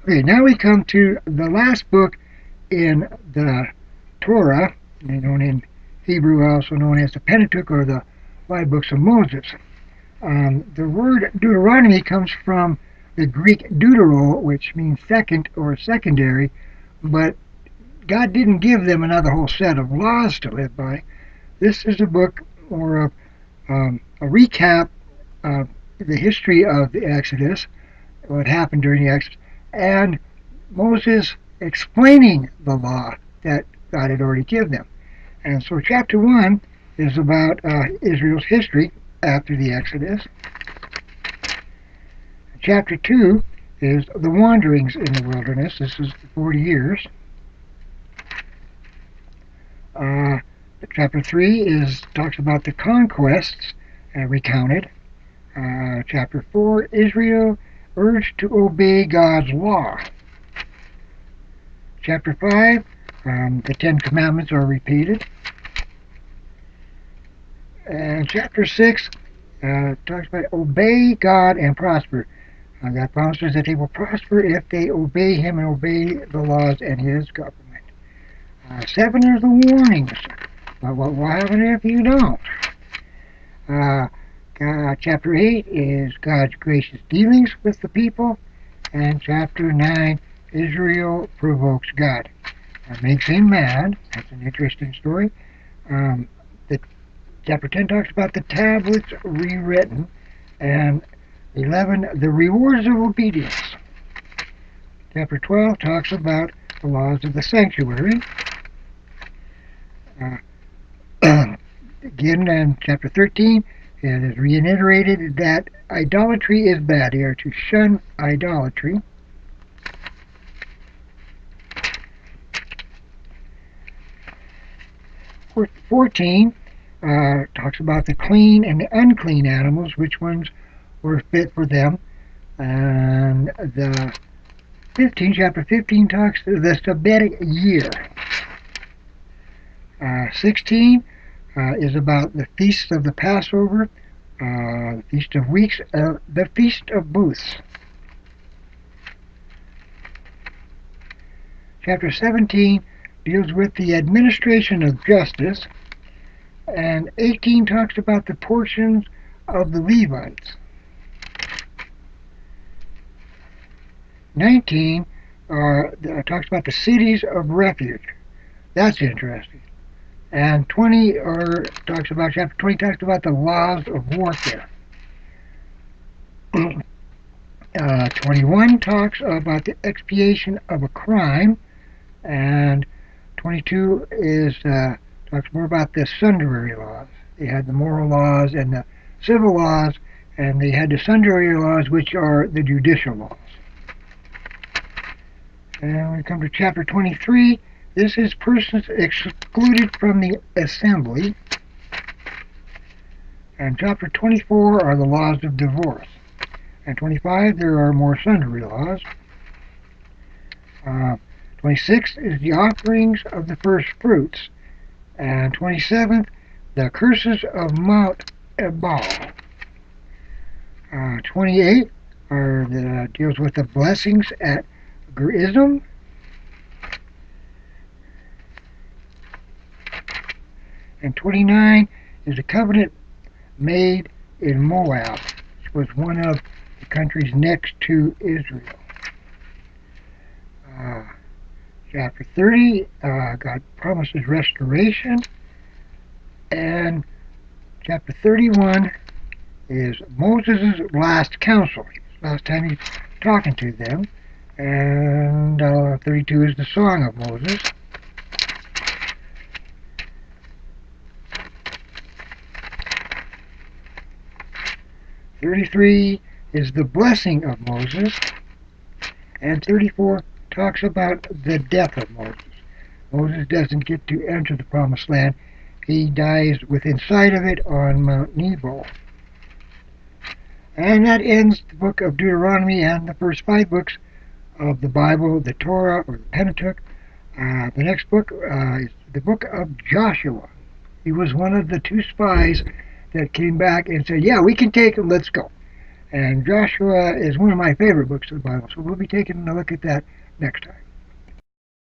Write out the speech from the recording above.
Okay, now we come to the last book in the Torah, known in Hebrew also known as the Pentateuch or the five books of Moses. The word Deuteronomy comes from the Greek deutero, which means second or secondary, but God didn't give them another whole set of laws to live by. This is a book or a recap of the history of the Exodus, what happened during the Exodus, and Moses explaining the law that God had already given them. And so chapter 1 is about Israel's history after the Exodus. Chapter 2 is the wanderings in the wilderness. This is 40 years. Chapter 3 talks about the conquests recounted. Chapter 4, Israel urged to obey God's law. Chapter 5, the Ten Commandments are repeated. And chapter 6 talks about obey God and prosper. God promises that they will prosper if they obey Him and obey the laws and His government. 7 are the warnings about what will happen if you don't. Chapter 8 is God's gracious dealings with the people. And chapter 9, Israel provokes God. That makes him mad. That's an interesting story. Chapter 10 talks about the tablets rewritten. And 11, the rewards of obedience. Chapter 12 talks about the laws of the sanctuary. Again, in chapter 13, it is reiterated that idolatry is bad. They are to shun idolatry. Verse 14 talks about the clean and the unclean animals, which ones were fit for them. And the chapter 15 talks the Sabbatic year. 16 is about the feast of the Passover, the Feast of Weeks, the Feast of Booths. Chapter 17 deals with the administration of justice, and 18 talks about the portions of the Levites. 19 talks about the cities of refuge. That's interesting. And chapter 20 talks about the laws of warfare. 21 talks about the expiation of a crime, and 22 talks more about the sundry laws. They had the moral laws and the civil laws, and they had the sundry laws, which are the judicial laws. And when we come to chapter 23, this is persons excluded from the assembly. And chapter 24 are the laws of divorce. And 25, there are more sundry laws. 26 is the offerings of the first fruits. And 27, the curses of Ebal. 28 deals with the blessings at Gerizim. And 29 is a covenant made in Moab, which was one of the countries next to Israel. Chapter 30, God promises restoration. And chapter 31 is Moses' last counsel. Last time he's talking to them. And 32 is the Song of Moses. 33 is the blessing of Moses, and 34 talks about the death of Moses. Moses doesn't get to enter the promised land. He dies within sight of it on Mount Nebo. And that ends the book of Deuteronomy and the first 5 books of the Bible, the Torah, or the Pentateuch. The next book is the book of Joshua. He was one of the 2 spies that came back and said, yeah, we can take him, let's go. And Joshua is one of my favorite books of the Bible, so we'll be taking a look at that next time.